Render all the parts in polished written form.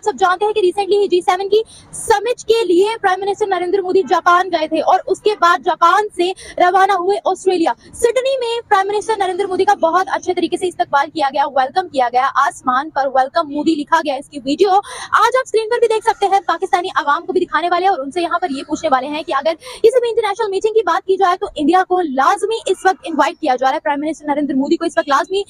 सब जानते हैं कि रिसेंटली ही G7 की समिट के लिए prime minister Narendra Modi Japan गए थे और उसके बाद जापान से रवाना हुए ऑस्ट्रेलिया। सिडनी में प्राइम मिनिस्टर नरेंद्र मोदी का बहुत अच्छे तरीके से इस्तकबाल किया गया, वेलकम किया गया। आसमान पर वेलकम मोदी लिखा गया। इसकी वीडियो आज आप स्क्रीन पर भी देख सकते हैं। पाकिस्तानी आवाम को भी दिखाने वाले हैं और उनसे यहाँ पर ये पूछने वाले हैं कि अगर किसी भी इंटरनेशनल मीटिंग की बात की जाए तो इंडिया को लाजमी इस वक्त इन्वाइट किया जा रहा है। प्राइम मिनिस्टर नरेंद्र मोदी को इस वक्त लाजमी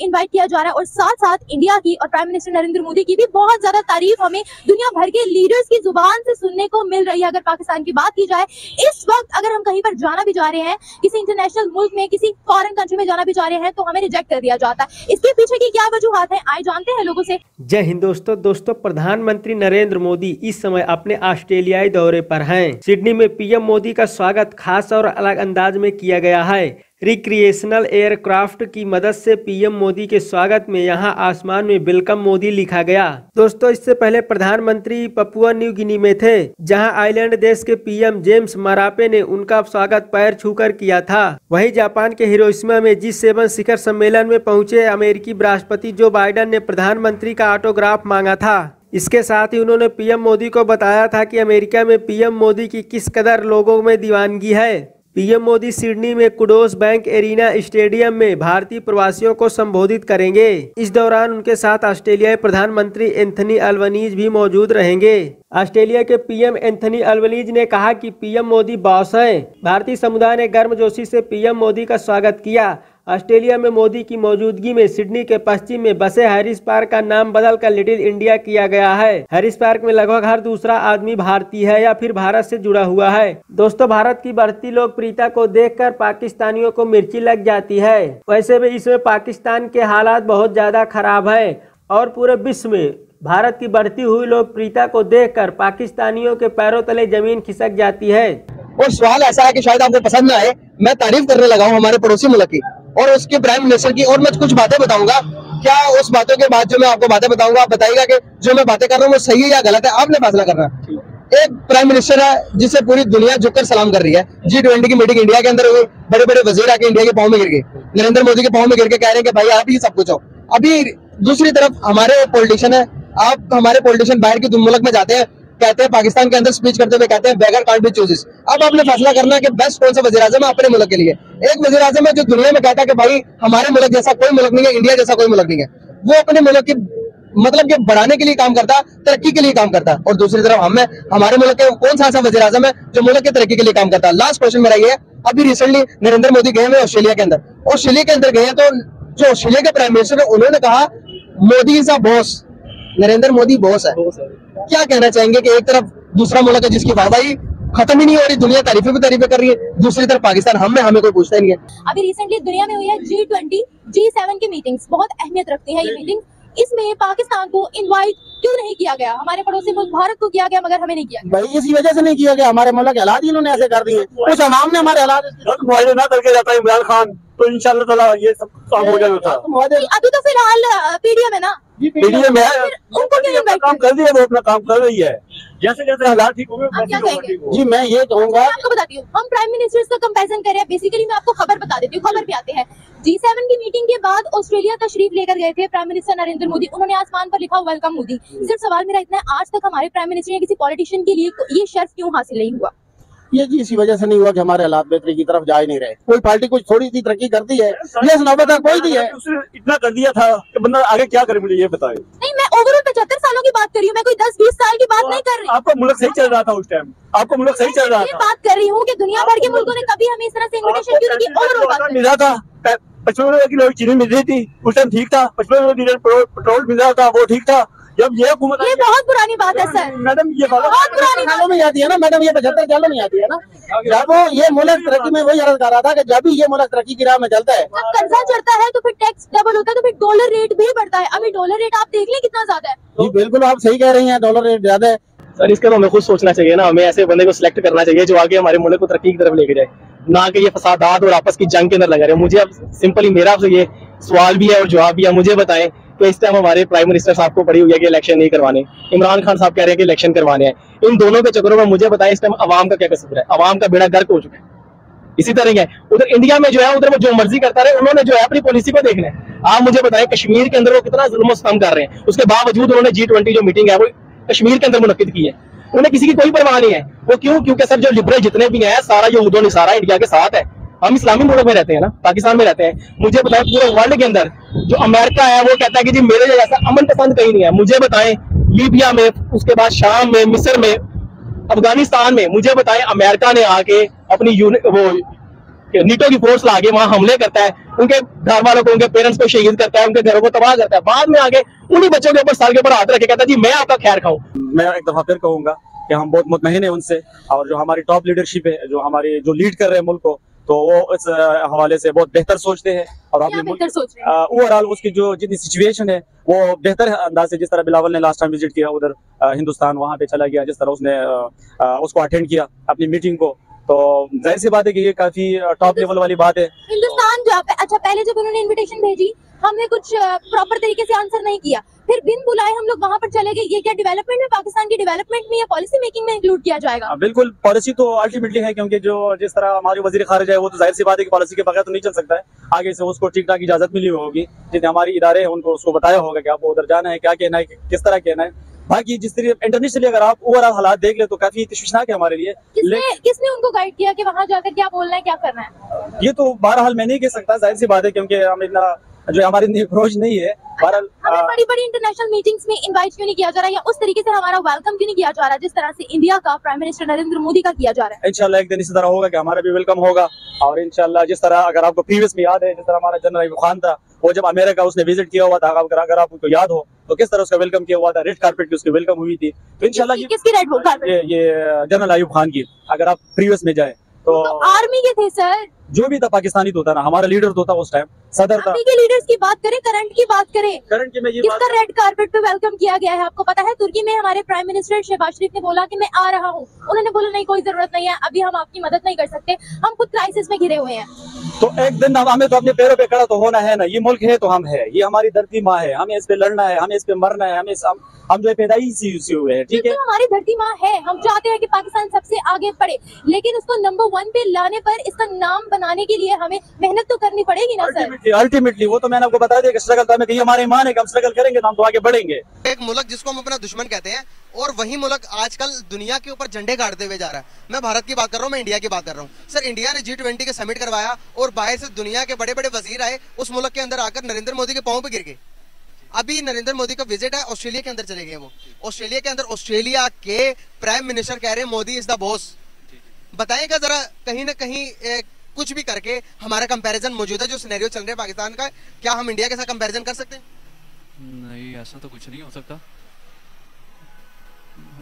इन्वाइट किया जा रहा है और साथ साथ इंडिया की और प्राइम मिनिस्टर नरेंद्र मोदी की भी बहुत ज्यादा तारीफ हमें दुनिया भर के लीडर्स की जुबान से सुनने को मिल रही है। अगर पाकिस्तान की बात की जाए, इस वक्त अगर हम कहीं पर जाना भी जा रहे हैं, किसी इंटरनेशनल मुल्क में, किसी फॉरेन कंट्री में जाना भी जा रहे हैं, तो हमें रिजेक्ट कर दिया जाता है। इसके पीछे की क्या वजूहात है, आए जानते हैं लोगों से। जय हिंद दोस्तों, प्रधानमंत्री नरेंद्र मोदी इस समय अपने ऑस्ट्रेलियाई दौरे पर हैं। सिडनी में पीएम मोदी का स्वागत खास और अलग अंदाज में किया गया है। रिक्रिएशनल एयरक्राफ्ट की मदद से पीएम मोदी के स्वागत में यहां आसमान में वेलकम मोदी लिखा गया। दोस्तों, इससे पहले प्रधानमंत्री पपुआ न्यू गिनी में थे, जहां आइलैंड देश के पीएम जेम्स मरापे ने उनका स्वागत पैर छूकर किया था। वहीं जापान के हिरोशिमा में G7 शिखर सम्मेलन में पहुंचे अमेरिकी राष्ट्रपति जो बाइडेन ने प्रधानमंत्री का ऑटोग्राफ मांगा था। इसके साथ ही उन्होंने पीएम मोदी को बताया था कि अमेरिका में पीएम मोदी की किस कदर लोगों में दीवानगी है। पीएम मोदी सिडनी में कुडोस बैंक एरिना स्टेडियम में भारतीय प्रवासियों को संबोधित करेंगे। इस दौरान उनके साथ ऑस्ट्रेलियाई प्रधानमंत्री एंथनी अल्बनीज भी मौजूद रहेंगे। ऑस्ट्रेलिया के पीएम एंथनी अल्बनीज ने कहा कि पीएम मोदी बॉस हैं। भारतीय समुदाय ने गर्मजोशी से पीएम मोदी का स्वागत किया। ऑस्ट्रेलिया में मोदी की मौजूदगी में सिडनी के पश्चिम में बसे हैरिस पार्क का नाम बदलकर लिटिल इंडिया किया गया है। हैरिस पार्क में लगभग हर दूसरा आदमी भारतीय है या फिर भारत से जुड़ा हुआ है। दोस्तों, भारत की बढ़ती लोकप्रियता को देखकर पाकिस्तानियों को मिर्ची लग जाती है। वैसे भी इसमें पाकिस्तान के हालात बहुत ज्यादा खराब है और पूरे विश्व में भारत की बढ़ती हुई लोकप्रियता को देखकर पाकिस्तानियों के पैरों तले जमीन खिसक जाती है। और सवाल ऐसा है कि शायद आपको पसंद ना आए, मैं तारीफ करने लगा हूँ हमारे पड़ोसी मुल्क की और उसके प्राइम मिनिस्टर की, और मैं कुछ बातें बताऊंगा। क्या उस बातों के बाद जो मैं आपको बातें बताऊंगा, आप बताइएगा कि जो मैं बातें कर रहा हूँ वो सही है या गलत है, आपने फैसला करना है। एक प्राइम मिनिस्टर है जिसे पूरी दुनिया झुककर सलाम कर रही है। G20 की मीटिंग इंडिया के अंदर हुई, बड़े बड़े वजीर आके इंडिया के पाँव में गिर गए, नरेंद्र मोदी के पाँव में गिर के कह रहे हैं कि भाई आप ही सब कुछ हो। अभी दूसरी तरफ हमारे पॉलिटिशियन है, आप हमारे पॉलिटिशियन बाहर के मुल्क में जाते हैं, कहते हैं पाकिस्तान के अंदर स्पीच करते हुए कहते हैं बेगर कांट बी चूजेस। अब आपने फैसला करना है कि बेस्ट कौन सा वजीर आजम है अपने मुल्क के लिए। एक वजीर आजम है जो दुनिया में कहता है कि भाई हमारे मुल्क जैसा कोई मुल्क नहीं है, इंडिया जैसा कोई मुल्क नहीं है। वो अपने मुल्क की मतलब कि बढ़ाने के लिए काम करता, तरक्की के लिए काम करता। और दूसरी तरफ हमारे मुल्क के कौन सा ऐसा वजीर आजम है जो मुल्क की तरक्की के लिए काम करता है। लास्ट क्वेश्चन मेरा ये है, अभी रिसेंटली नरेंद्र मोदी गए हुए ऑस्ट्रेलिया के अंदर, ऑस्ट्रेलिया के अंदर गए हैं तो जो ऑस्ट्रेलिया के प्राइम मिनिस्टर है उन्होंने कहा Modi is a boss, Narendra Modi boss है। क्या कहना चाहेंगे कि एक तरफ दूसरा मुल्क है जिसकी वाहवाही खत्म ही नहीं हो रही, दुनिया तारीफें पे तारीफें कर रही है, दूसरी तरफ पाकिस्तान हमें कोई पूछता ही नहीं है। अभी रिसेंटली दुनिया में हुई है G20 G7 की मीटिंग्स, बहुत अहमियत रखती है ये मीटिंग। इसमें पाकिस्तान को इनवाइट क्यों नहीं किया गया? हमारे पड़ोसी मुल्क भारत को किया गया मगर हमें नहीं किया गया। भाई इसी वजह से नहीं किया गया, हमारे मुल्क के हालात ही इन्होंने ऐसे कर दिए। कुछ अवाम ने हमारे हालात मुआवजा ना करके जाता है इमरान खान, तो इंशाल्लाह ताला ये सब काम हो जाएगा। अभी तो फिलहाल पीडीएम है ना, पीडीएम में है, उनको क्यों इनवाइट काम कर दिया, वो अपना काम कर रही है। जैसे जैसे हालात ठीक होंगे जी मैं ये कहूँगा, आपको बताती हूँ, हम प्राइम मिनिस्टर्स का कंपैरिजन कर रहे हैं। बेसिकली मैं आपको खबर बता देती हूँ, खबर पे आते हैं। G7 की मीटिंग के बाद ऑस्ट्रेलिया तशरीफ लेकर गए थे प्राइम मिनिस्टर नरेंद्र मोदी। उन्होंने आसमान पर लिखा वेलकम मोदी। सिर्फ सवाल मेरा इतना है, आज तक हमारे प्राइम मिनिस्टर या किसी पॉलिटिशियन के लिए ये शर्फ क्यों हासिल नहीं हुआ? ये जी इसी वजह से नहीं हुआ कि हमारे हालात बेहतरी की तरफ जा ही नहीं रहे। कोई पार्टी कुछ थोड़ी सी तरक्की करती है, ये नौबत कोई नहीं है। इतना कर दिया था कि बंदा आगे क्या करे, मुझे ये बताए। नहीं, मैं ओवरऑल 75 सालों की बात कर रही हूँ, मैं कोई 10-20 साल की बात नहीं कर रही। आपका मुल्क सही चल रहा था उस टाइम, आपका मुल्क सही चल रहा था। बात कर रही हूँ कि दुनिया भर के मुल्कों ने कभी हमें इस तरह से इन्विटेशन क्यों नहीं की? ओवरऑल बात मिल रहा था, 55 किलो चीनी मिल रही थी उस टाइम, ठीक था। 55 पेट्रोल मिल रहा था, वो ठीक था। जब ये हुकूमत, ये बहुत पुरानी बात है सर मैडम, ये बहुत पुरानी सालों में आती है ना मैडम, ये 75 सालों में आती है ना। जब ये मुल्क तरक्की में, वही अर्ज कर रहा था कि जब भी ये मुल्क तरक्की की राह में चलता है, जब कर्जा चढ़ता है तो फिर टैक्स डबल होता है, तो फिर डॉलर रेट भी बढ़ता है। अभी डॉलर रेट आप देख लें कितना ज्यादा है। जी बिल्कुल आप सही कह रही हैं, डॉलर रेट ज्यादा है। सर इसका तो हमें खुद सोचना चाहिए ना, हमें ऐसे बंदे को सिलेक्ट करना चाहिए जो आगे हमारे मुल्क को तरक्की की तरफ लेके जाए, ना कि ये फसादात और आपस की जंग के अंदर लगा रहे। मुझे अब सिंपली मेरा आपसे ये सवाल भी है और जवाब भी है, मुझे बताएं तो इस टाइम हमारे प्राइम मिनिस्टर साहब को पड़ी हुई है कि इलेक्शन नहीं करवाने, इमरान खान साहब कह रहे हैं कि इलेक्शन करवाने हैं। इन दोनों के चक्करों में मुझे बताएं इस टाइम अवाम का क्या कसूर है? अवाम का बेड़ा गर्क हो चुका है। इसी तरह है उधर इंडिया में जो है, उधर वो जो मर्जी करता रहे, उन्होंने जो है अपनी पॉलिसी को देखना है। आप मुझे बताएं कश्मीर के अंदर वो कितना जुल्म सितम कर रहे हैं, उसके बावजूद उन्होंने G20 जो मीटिंग है वो कश्मीर के अंदर मुनक्किद की है। उन्हें किसी की कोई परवाह नहीं है। वो क्यों? क्योंकि सर जो लिबरल जितने भी हैं सारा यहूद व नसारा इंडिया के साथ है। हम इस्लामी मुल्क में रहते हैं ना, पाकिस्तान में रहते हैं। मुझे बताएं पूरे वर्ल्ड के अंदर जो अमेरिका है वो कहता है कि जी मेरे जैसा अमन पसंद कहीं नहीं है। मुझे बताएं लीबिया में, उसके बाद शाम में, मिस्र में, अफगानिस्तान में, मुझे बताएं अमेरिका ने आके अपनी वो नीटो की फोर्स लाके वहां हमले करता है, उनके घर वालों को, उनके पेरेंट्स को शहीद करता है, उनके घरों को तबाह करता है, बाद में आके उन्हीं बच्चों के ऊपर सर के ऊपर हाथ रखे कहता है जी मैं आपका खैर खाऊं। मैं एक दफा फिर कहूंगा कि हम बहुत मुतमईन हैं उनसे, और जो हमारी टॉप लीडरशिप है, जो हमारी जो लीड कर रहे हैं मुल्क को, तो वो इस हवाले से बहुत बेहतर सोचते हैं। और ओवरऑल उसकी जो जितनी सिचुएशन है वो बेहतर अंदाज से, जिस तरह बिलावल ने लास्ट टाइम विजिट किया उधर हिंदुस्तान, वहां पे चला गया, जिस तरह उसने उसको अटेंड किया अपनी मीटिंग को, तो जाहिर सी बात है कि ये काफी टॉप लेवल वाली बात है। हिंदुस्तान जो अच्छा पहले जब उन्होंने इनविटेशन भेजी हमने कुछ प्रॉपर तरीके से आंसर नहीं किया, फिर बिन बुलाए हम लोग वहां पर चले गए। ये क्या डेवलपमेंट में, पाकिस्तान की डेवलपमेंट में या पॉलिसी मेकिंग में इंक्लूड किया जाएगा? बिल्कुल, पॉलिसी तो अल्टीमेटली है, क्योंकि जो जिस तरह हमारी वजीर खारिज है वो तो जाहिर सी बात है कि पॉलिसी के बगैर तो नहीं चल सकता है। आगे से उसको ठीक ठाक इजाजत मिली होगी, जितने हमारी इदारे हैं उनको उसको बताया होगा कि आपको उधर जाना है, क्या कहना है, किस तरह कहना है। बाकी जिस तरह इंटरनेशनली अगर आप ओवरऑल हालात देख ले तो काफी तशवीशनाक है हमारे लिए। किसने उनको गाइड किया कि वहां जाकर क्या बोलना है, क्या करना है? ये तो बहरहाल मैं नहीं कह सकता, जाहिर सी बात है, क्योंकि हम इतना जो हमारी अप्रोच नहीं है। बहरहाल हमें बड़ी बड़ी इंटरनेशनल मीटिंग्स में इनवाइट क्यों नहीं किया जा रहा, या उस तरीके से हमारा वेलकम क्यों नहीं किया जा रहा जिस तरह से इंडिया का प्राइम मिनिस्टर नरेंद्र मोदी का किया जा रहा है? इंशाल्लाह एक दिन इसी तरह होगा कि हमारा भी वेलकम होगा। और इंशाल्लाह जिस तरह, अगर आपको प्रीवियस में याद है, जिस तरह हमारा जनरल अयूब खान था, वो जब अमेरिका उसने विजिट किया हुआ था, अगर आपको याद हो तो किस तरह उसका वेलकम किया हुआ था, रेड कारपेट की उसकी वेलकम हुई थी। तो इंशाल्लाह किसकी रेड कारपेट? ये जनरल अयूब खान की, अगर आप प्रीवियस में जाए तो आर्मी के थे सर, जो भी था पाकिस्तानी तो था ना, हमारा लीडर तो था उस टाइम, सदर था। अभी के लीडर्स की बात करें, करंट की बात करें, करंट की में ये किसका रेड कारपेट पे वेलकम किया गया है आपको पता है? तुर्की में हमारे प्राइम मिनिस्टर शहबाज शरीफ ने बोला कि मैं आ रहा हूँ, उन्होंने बोला नहीं कोई जरूरत नहीं है, अभी हम आपकी मदद नहीं कर सकते, हम खुद क्राइसिस में घिरे हुए हैं। तो एक दिन हमें तो अपने पैरों पे खड़ा तो होना है ना, ये मुल्क है तो हम है, ये हमारी धरती माँ है, हमें इस पे लड़ना है, हमें इस पे मरना है, हम जो पैदाइशी हुए हैं, ठीक है। तो हमारी धरती माँ है, हम चाहते हैं कि पाकिस्तान सबसे आगे बढ़े, लेकिन उसको नंबर 1 पे लाने पर, इसका नाम बनाने के लिए हमें मेहनत तो करनी पड़ेगी ना सर। अल्टीमेटली वो तो मैंने आपको बता दिया कि स्ट्रगल तो हमें कहीं हमारे ईमान है कि हम स्ट्रगल करेंगे तो हम तो आगे बढ़ेंगे। एक मुल्क जिसको हम अपना दुश्मन कहते हैं, और वही मुल्क आजकल दुनिया के ऊपर झंडे गाड़ते हुए जा रहा है। मैं भारत की बात कर रहा हूँ, मैं इंडिया की बात कर रहा हूँ। सर इंडिया ने G20 के समिट करवाया और बाहर से दुनिया के बड़े बड़े वजीर आए, उस मुल्क के अंदर आकर नरेंद्र मोदी के पांव पे गिर गए। अभी नरेंद्र मोदी का विजिट है, ऑस्ट्रेलिया के अंदर चले गए वो। ऑस्ट्रेलिया के अंदर ऑस्ट्रेलिया के प्राइम मिनिस्टर कह रहे हैं मोदी इज द बॉस। बताएगा जरा कहीं ना कहीं कुछ भी करके हमारा कंपैरिजन मौजूदा जो सिनेरियो चल रहा है पाकिस्तान का, क्या हम इंडिया के साथ कंपैरिजन कर सकते हैं? नहीं, ऐसा तो कुछ नहीं हो सकता।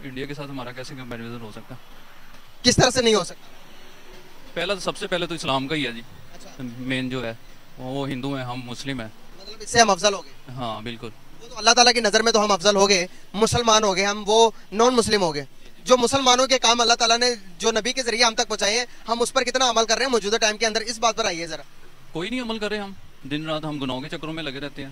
इंडिया के साथ हमारा कैसे कंपैरिजन हो सकता? किस तरह से नहीं हो सकता? पहला तो सबसे पहले तो इस्लाम का ही है जी। अच्छा। मेन जो है वो हिंदू है, हम मुस्लिम है, मतलब इससे हम अफजल हो गए। हाँ बिल्कुल, वो तो अल्लाह ताला की नज़र में तो हम अफजल हो गए, मुसलमान हो गए हम, वो नॉन मुस्लिम हो गए। जो मुसलमानों के काम अल्लाह ताला ने जो नबी के जरिए हम तक पहुंचाए हैं, हम उस पर कितना अमल कर रहे हैं मौजूदा टाइम के अंदर, इस बात पर आइए जरा। कोई नहीं अमल कर रहे, हम दिन रात हम गुनाहों के चक्रों में लगे रहते हैं।